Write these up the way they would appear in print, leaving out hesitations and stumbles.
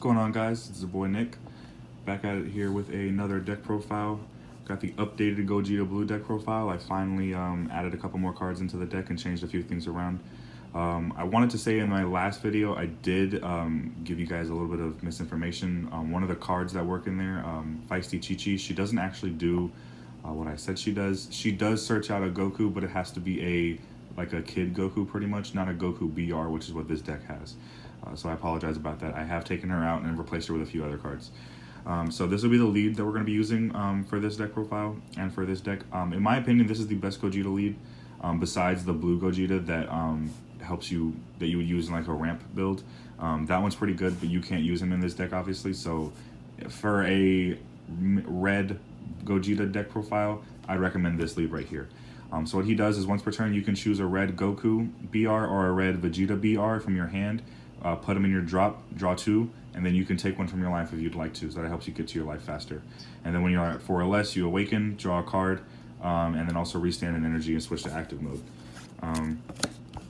going on, guys? It's your boy Nick, back at it here with another deck profile. Got the updated Gogeta Blue deck profile. I finally added a couple more cards into the deck and changed a few things around. I wanted to say in my last video, I did give you guys a little bit of misinformation. One of the cards that work in there, Feisty Chi-Chi, she doesn't actually do what I said she does. She does search out a Goku, but it has to be like a kid Goku pretty much, not a Goku BR, which is what this deck has. So I apologize about that. I have taken her out and replaced her with a few other cards. So this will be the lead that we're going to be using for this deck profile and for this deck. In my opinion, this is the best Gogeta lead besides the blue Gogeta that helps you, that you would use in like a ramp build. That one's pretty good, but you can't use him in this deck obviously. So for a red Gogeta deck profile, I'd recommend this lead right here. So what he does is once per turn, you can choose a red Goku BR or a red Vegeta BR from your hand. Put them in your drop, draw two, and then you can take one from your life if you'd like to, so that helps you get to your life faster. And then when you're at 4 or less, you awaken, draw a card, and then also restand in energy and switch to active mode.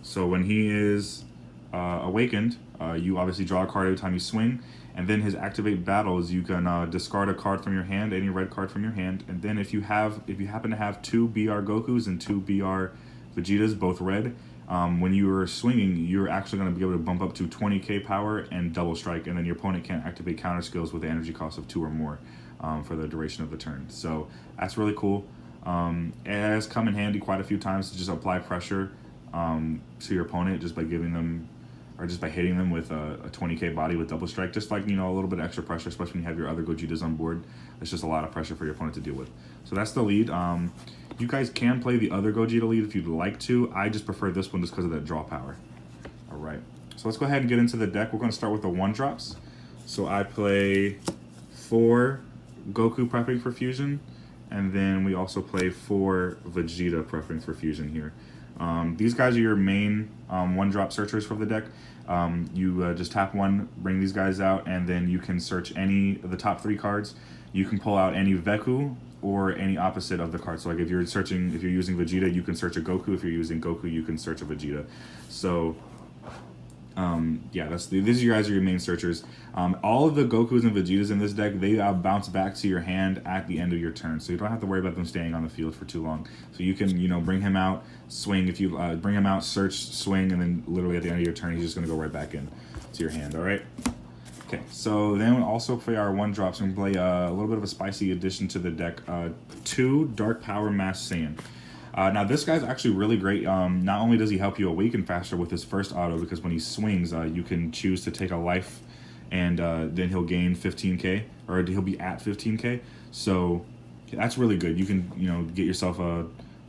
So when he is awakened, you obviously draw a card every time you swing, and then his activate battles, you can discard a card from your hand, any red card from your hand, and then if you happen to have 2 BR Gokus and 2 BR Vegetas, both red, when you are swinging, you're actually going to be able to bump up to 20k power and double strike, and then your opponent can't activate counter skills with the energy cost of 2 or more for the duration of the turn. So that's really cool. It has come in handy quite a few times to just apply pressure to your opponent just by giving them, or just by hitting them with a 20k body with double strike. Just like, you know, a little bit of extra pressure, especially when you have your other Gogetas on board. It's just a lot of pressure for your opponent to deal with. So that's the lead. You guys can play the other Gogeta lead if you'd like to. I just prefer this one just because of that draw power. All right, so let's go ahead and get into the deck. We're going to start with the 1-drops. So I play 4 Goku prepping for fusion, and then we also play 4 Vegeta prepping for fusion here. These guys are your main 1-drop searchers for the deck. You just tap 1, bring these guys out, and then you can search any of the top 3 cards. You can pull out any Veku or any opposite of the card. So like if you're using Vegeta, you can search a Goku. If you're using Goku, you can search a Vegeta. So yeah, these guys are your main searchers. All of the Gokus and Vegetas in this deck, they bounce back to your hand at the end of your turn, so you don't have to worry about them staying on the field for too long. So you can, you know, bring him out, swing. If you bring him out, search, swing, and then literally at the end of your turn, he's just going to go right back in to your hand. All right. Okay, so then also for our 1-drops, we're going to play a little bit of a spicy addition to the deck. 2 Dark Power Mass Saiyan. Now this guy's actually really great. Not only does he help you awaken faster with his first auto, because when he swings, you can choose to take a life, and then he'll gain 15k, or he'll be at 15k. So that's really good. You can, you know, get yourself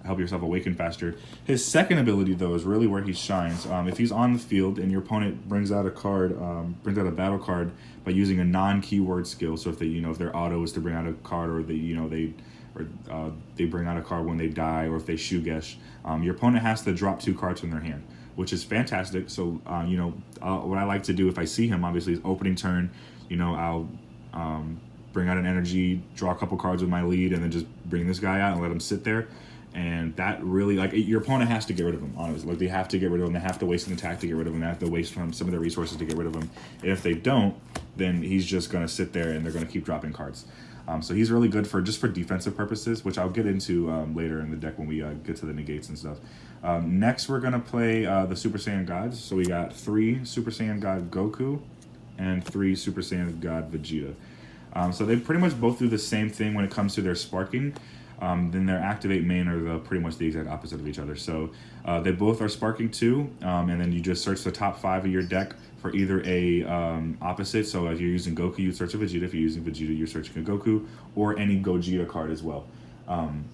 help yourself awaken faster. His second ability though is really where he shines. If he's on the field and your opponent brings out a card, brings out a battle card by using a non-keyword skill. So if they, you know, if their auto is to bring out a card, or they bring out a card when they die, or if they Shugesh, your opponent has to drop 2 cards from their hand, which is fantastic. So you know, what I like to do if I see him, obviously, is opening turn, you know, I'll bring out an energy, draw a couple cards with my lead, and then just bring this guy out and let him sit there. And that really, like, your opponent has to get rid of him, honestly. Like, they have to get rid of him. They have to waste an attack to get rid of him. They have to waste some of their resources to get rid of him. And if they don't, then he's just going to sit there and they're going to keep dropping cards. So he's really good for just for defensive purposes, which I'll get into later in the deck when we get to the negates and stuff. Next, we're going to play the Super Saiyan Gods. So we got 3 Super Saiyan God Goku and 3 Super Saiyan God Vegeta. So they pretty much both do the same thing when it comes to their sparking. Then their activate main are pretty much the exact opposite of each other. So they both are sparking 2, and then you just search the top 5 of your deck for either a opposite. So if you're using Goku, you search a Vegeta. If you're using Vegeta, you're searching a Goku, or any Gogeta card as well. And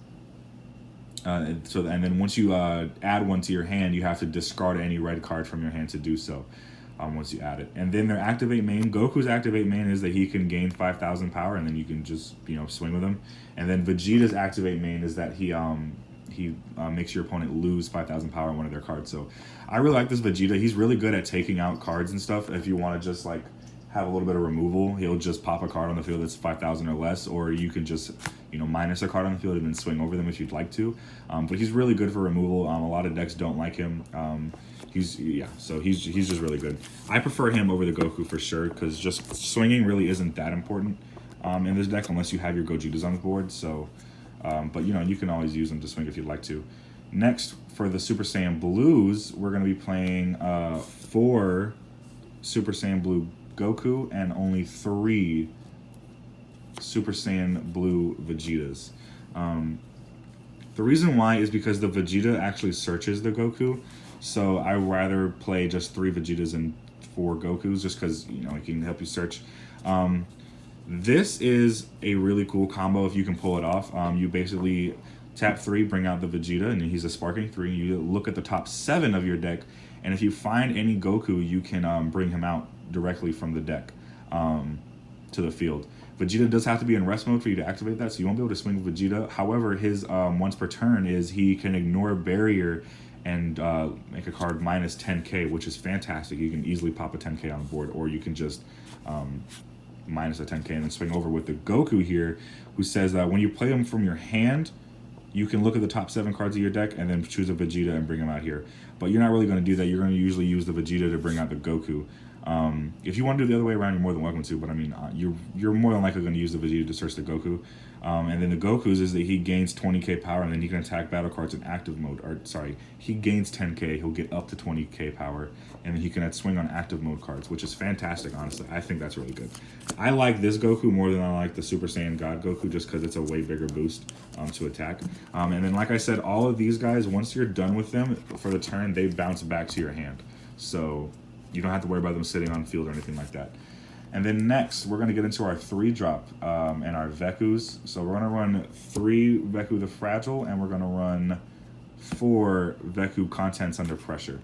then once you add one to your hand, you have to discard any red card from your hand to do so. Once you add it. And then their activate main, Goku's activate main is that he can gain 5,000 power, and then you can just, you know, swing with him. And then Vegeta's activate main is that he makes your opponent lose 5,000 power on one of their cards. So I really like this Vegeta. He's really good at taking out cards and stuff. If you want to just like have a little bit of removal, he'll just pop a card on the field that's 5,000 or less, or you can just, you know, minus a card on the field and then swing over them if you'd like to. But he's really good for removal. A lot of decks don't like him. So he's just really good. I prefer him over the Goku for sure, because just swinging really isn't that important in this deck unless you have your Gogetas on the board. So, but you know, you can always use them to swing if you'd like to. Next, for the Super Saiyan Blues, we're going to be playing 4 Super Saiyan Blue Goku and only 3 Super Saiyan Blue Vegetas. The reason why is because the Vegeta actually searches the Goku, so I rather play just 3 Vegetas and 4 Gokus, just because, you know, it can help you search. This is a really cool combo if you can pull it off. You basically tap 3, bring out the Vegeta, and he's a sparking 3. You look at the top 7 of your deck, and if you find any Goku, you can bring him out directly from the deck to the field. Vegeta does have to be in rest mode for you to activate that, so you won't be able to swing Vegeta. However, his once per turn is he can ignore barrier and make a card minus 10k, which is fantastic. You can easily pop a 10k on the board, or you can just minus a 10k and then swing over with the Goku here, who says that when you play him from your hand, you can look at the top 7 cards of your deck and then choose a Vegeta and bring him out here. But you're not really going to do that. You're going to usually use the Vegeta to bring out the Goku. If you want to do the other way around, you're more than welcome to, but I mean, you're more than likely going to use the Vegeta to search the Goku. And then the Goku's is that he gains 20k power, and then he can attack battle cards in active mode. Or, sorry, he gains 10k, he'll get up to 20k power, and then he can swing on active mode cards, which is fantastic, honestly. I think that's really good. I like this Goku more than I like the Super Saiyan God Goku, just because it's a way bigger boost to attack. And then, like I said, all of these guys, once you're done with them for the turn, they bounce back to your hand. So you don't have to worry about them sitting on field or anything like that. And then next, we're going to get into our 3-drop and our Vekus. So we're going to run 3 Veku the Fragile, and we're going to run 4 Veku Contents Under Pressure.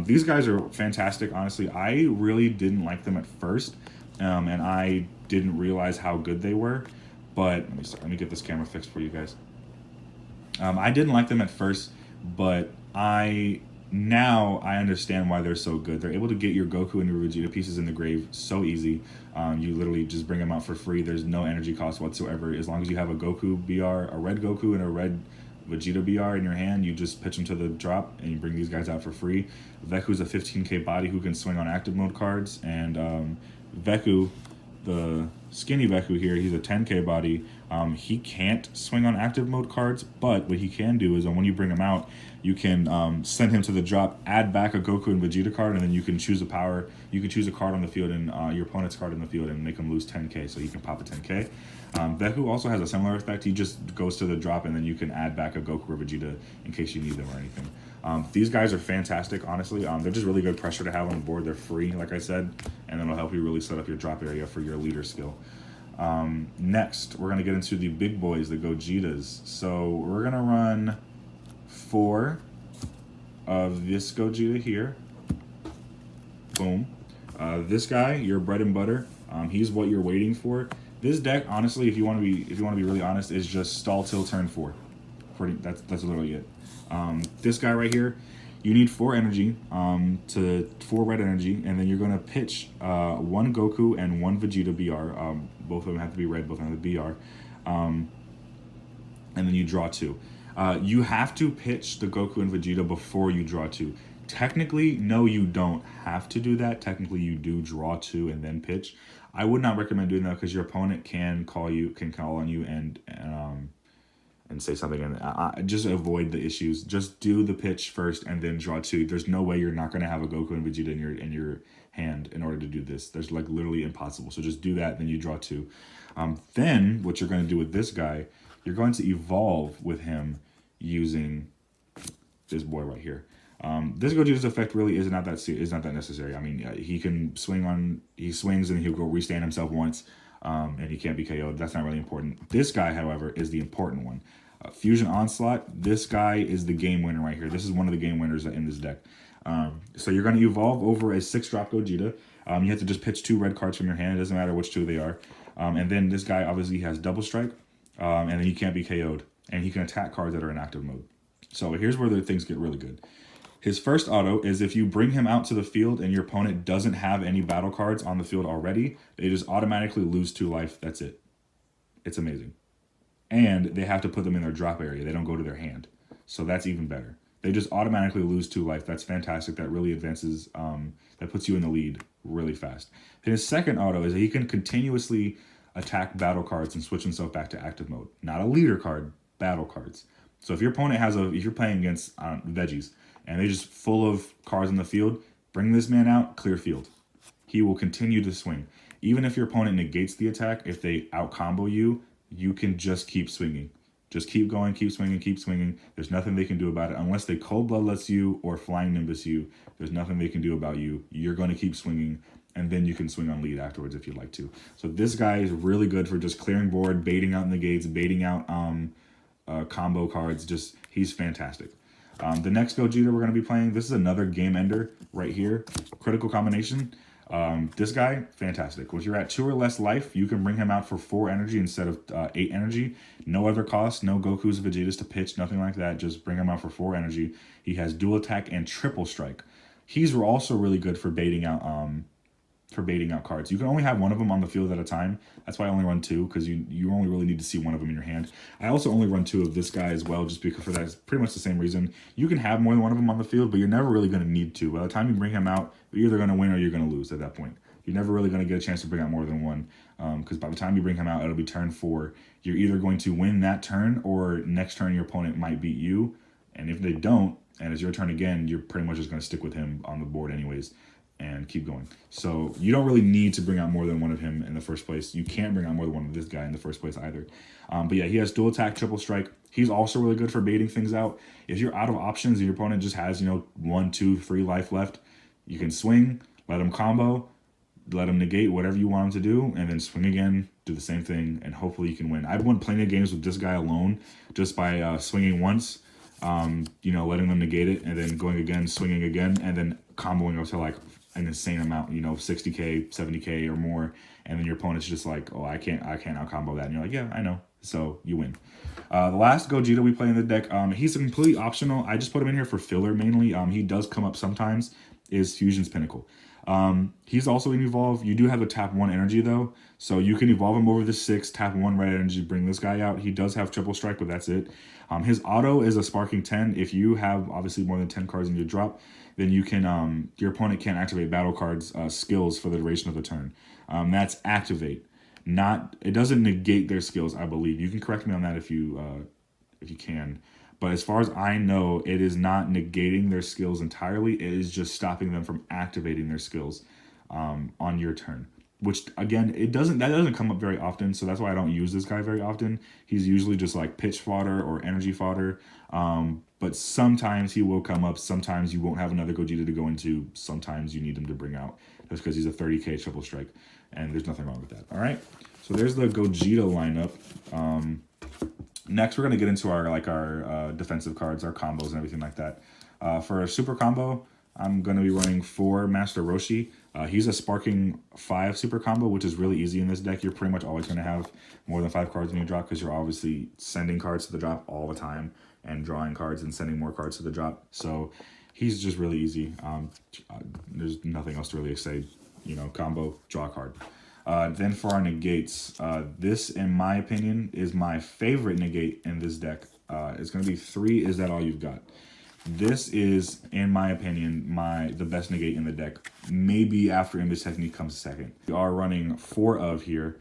These guys are fantastic, honestly. I really didn't like them at first, and I didn't realize how good they were. But let me get this camera fixed for you guys. I didn't like them at first, but now I understand why they're so good. They're able to get your Goku and your Vegeta pieces in the grave so easy. You literally just bring them out for free. There's no energy cost whatsoever. As long as you have a Goku BR, a red Goku and a red Vegeta BR in your hand, you just pitch them to the drop and you bring these guys out for free. Veku's a 15k body who can swing on active mode cards, and Veku, the skinny Veku here, he's a 10k body. He can't swing on active mode cards, but what he can do is when you bring him out, you can send him to the drop, add back a Goku and Vegeta card, and then you can choose a power. You can choose a card on the field and your opponent's card in the field and make him lose 10k, so you can pop a 10k. Veku also has a similar effect. He just goes to the drop, and then you can add back a Goku or Vegeta in case you need them or anything. These guys are fantastic, honestly. They're just really good pressure to have on the board. They're free, like I said, and it'll help you really set up your drop area for your leader skill. Next, we're going to get into the big boys, the Gogetas. So we're going to run 4 of this Gogeta here. Boom. This guy, your bread and butter. He's what you're waiting for. This deck, honestly, if you want to be really honest, is just stall till turn 4. That's literally it. This guy right here, you need 4 energy, 4 red energy, and then you're gonna pitch 1 Goku and 1 Vegeta BR. Both of them have to be red, both of them have to be BR. And then you draw 2. You have to pitch the Goku and Vegeta before you draw 2. Technically, no, you don't have to do that. Technically, you do draw 2 and then pitch. I would not recommend doing that because your opponent can call on you and say something, and just avoid the issues. Just do the pitch first and then draw 2. There's no way you're not going to have a Goku and Vegeta in your hand in order to do this. There's like literally impossible. So just do that, then you draw 2. Then what you're going to do with this guy, you're going to evolve with him using this boy right here. This Gogeta's effect really is not that necessary. I mean, he can he swings and he'll go restand himself once, and he can't be KO'd. That's not really important. This guy, however, is the important one. Fusion Onslaught, this guy is the game winner right here. This is one of the game winners in this deck. So you're going to evolve over a 6-drop Gogeta. You have to just pitch 2 red cards from your hand. It doesn't matter which 2 they are. And then this guy obviously has double strike, and then he can't be KO'd. And he can attack cards that are in active mode. So here's where the things get really good. His first auto is if you bring him out to the field and your opponent doesn't have any battle cards on the field already, they just automatically lose 2 life. That's it. It's amazing. And they have to put them in their drop area. They don't go to their hand. So that's even better. They just automatically lose 2 life. That's fantastic. That really advances, that puts you in the lead really fast. And his second auto is that he can continuously attack battle cards and switch himself back to active mode. Not a leader card, battle cards. So if your opponent if you're playing against veggies and they're just full of cards in the field, bring this man out, clear field. He will continue to swing. Even if your opponent negates the attack, if they out combo you, you can just keep swinging. Just keep going, keep swinging, keep swinging. There's nothing they can do about it. Unless they cold bloodless you or flying nimbus you, there's nothing they can do about you. You're going to keep swinging, and then you can swing on lead afterwards if you'd like to. So this guy is really good for just clearing board, baiting out negates, baiting out combo cards. Just, he's fantastic. The next Gogeta we're going to be playing, this is another game ender right here. Critical combination. This guy, fantastic. If you're at 2 or less life, you can bring him out for 4 energy instead of 8 energy. No other cost, no Gokus, Vegetas to pitch, nothing like that. Just bring him out for 4 energy. He has dual attack and triple strike. He's also really good for baiting out cards. You can only have one of them on the field at a time. That's why I only run 2, because you only really need to see one of them in your hand. I also only run 2 of this guy as well, just because for that, it's pretty much the same reason. You can have more than one of them on the field, but you're never really going to need to. By the time you bring him out, you're either going to win or you're going to lose at that point. You're never really going to get a chance to bring out more than one, because by the time you bring him out, it'll be turn 4. You're either going to win that turn, or next turn your opponent might beat you. And if they don't, and it's your turn again, you're pretty much just going to stick with him on the board anyways and keep going. So you don't really need to bring out more than one of him in the first place. You can't bring out more than one of this guy in the first place either. But yeah, he has dual attack, triple strike. He's also really good for baiting things out. If you're out of options and your opponent just has, 1, 2, 3 life left, you can swing, let him combo, let him negate whatever you want him to do, and then swing again, do the same thing, and hopefully you can win. I've won plenty of games with this guy alone just by swinging once, letting them negate it, and then going again, swinging again, and then comboing up to like an insane amount, 60k, 70k or more, and then your opponent's just like, oh, I can't out combo that, and you're like, yeah, I know, so you win. The last Gogeta we play in the deck, he's completely optional. I just put him in here for filler mainly. He does come up sometimes, is Fusion's Pinnacle. He's also an evolve. You do have a tap 1 energy though, so you can evolve him over the 6, tap 1 red energy, bring this guy out. He does have triple strike, but that's it. His auto is a sparking 10. If you have obviously more than 10 cards in your drop, then you can your opponent can't activate battle cards skills for the duration of the turn. That's activate, not, it doesn't negate their skills, I believe. You can correct me on that if you can. But as far as I know, it is not negating their skills entirely. It is just stopping them from activating their skills on your turn. Which again, that doesn't come up very often, so that's why I don't use this guy very often. He's usually just like pitch fodder or energy fodder. But sometimes he will come up. Sometimes you won't have another Gogeta to go into. Sometimes you need him to bring out just because he's a 30k triple strike, and there's nothing wrong with that. All right, so there's the Gogeta lineup. Next, we're gonna get into our defensive cards, our combos, and everything like that. For a super combo, I'm gonna be running 4 Master Roshi. He's a sparking 5 super combo, which is really easy in this deck. You're pretty much always gonna have more than 5 cards in your drop because you're obviously sending cards to the drop all the time and drawing cards and sending more cards to the drop. So he's just really easy. There's nothing else to really say. Combo, draw a card. Then for our negates, this, in my opinion, is my favorite negate in this deck. It's going to be 3, is that all you've got? This is, in my opinion, the best negate in the deck. Maybe after Image Technique comes second. We are running 4 of here.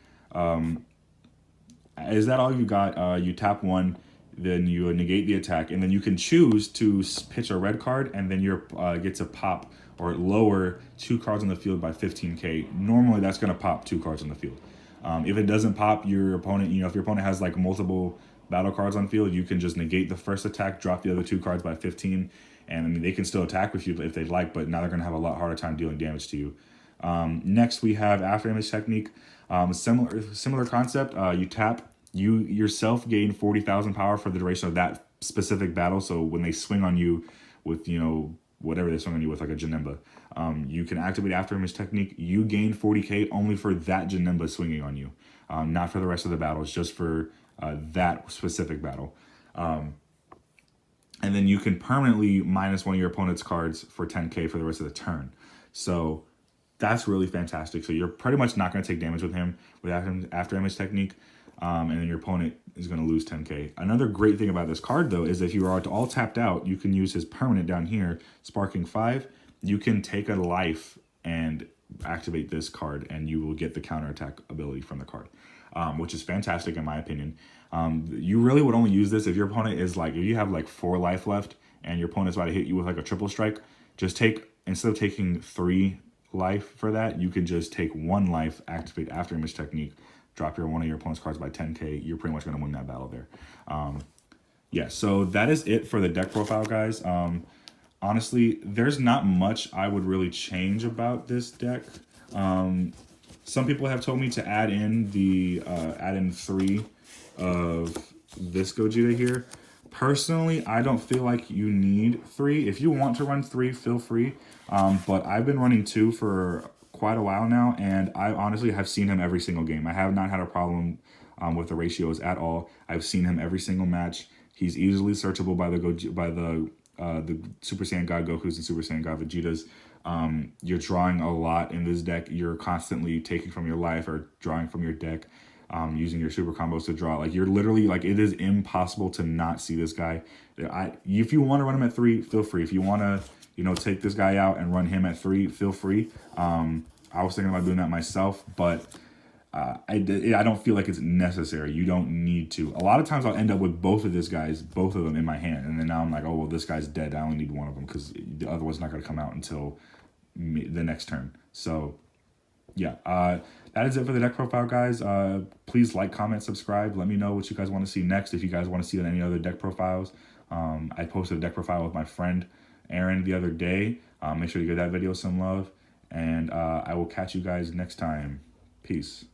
Is that all you got? You tap 1, then you negate the attack, and then you can choose to pitch a red card, and then you get to pop or lower 2 cards on the field by 15k. Normally, that's going to pop 2 cards on the field. If it doesn't pop, your opponent, if your opponent has like multiple battle cards on field, you can just negate the first attack, drop the other 2 cards by 15, and they can still attack with you if they'd like, but now they're going to have a lot harder time dealing damage to you. Next, we have After Image Technique. Similar concept. You tap, you yourself gain 40,000 power for the duration of that specific battle. So when they swing on you with, whatever they swing on you with, like a Janemba, you can activate After Image Technique. You gain 40k only for that Janemba swinging on you, not for the rest of the battles, just for that specific battle. And then you can permanently minus one of your opponent's cards for 10k for the rest of the turn. So that's really fantastic. So you're pretty much not going to take damage with him with After Image Technique. and then your opponent is going to lose 10k. Another great thing about this card, though, is if you are all tapped out, you can use his permanent down here, Sparking 5. You can take a life and activate this card, and you will get the counterattack ability from the card, which is fantastic in my opinion. You really would only use this if your opponent is like, if you have like 4 life left and your opponent's about to hit you with like a triple strike, just take, instead of taking 3 life for that, you can just take 1 life, activate after image technique, drop one of your opponent's cards by 10k. You're pretty much going to win that battle there. Yeah, so that is it for the deck profile, guys. Honestly, there's not much I would really change about this deck. Some people have told me to add in 3 of this Gogeta here. Personally, I don't feel like you need 3. If you want to run 3, feel free. But I've been running 2 for quite a while now, and I honestly have seen him every single game. I have not had a problem with the ratios at all. I've seen him every single match. He's easily searchable by the Super Saiyan God Gokus and Super Saiyan God Vegetas. You're drawing a lot in this deck. You're constantly taking from your life or drawing from your deck, using your super combos to draw. Like, you're literally, like, it is impossible to not see this guy. If you want to run him at 3, feel free. If you want to, you know, take this guy out and run him at 3, feel free. I was thinking about doing that myself, but I don't feel like it's necessary. You don't need to. A lot of times I'll end up with both of them in my hand, and then now I'm like, oh, well, this guy's dead. I only need one of them because the other one's not going to come out until the next turn. So, yeah, that is it for the deck profile, guys. Please like, comment, subscribe. Let me know what you guys want to see next. If you guys want to see any other deck profiles, I posted a deck profile with my friend Aaron the other day. Make sure you give that video some love, and I will catch you guys next time. Peace.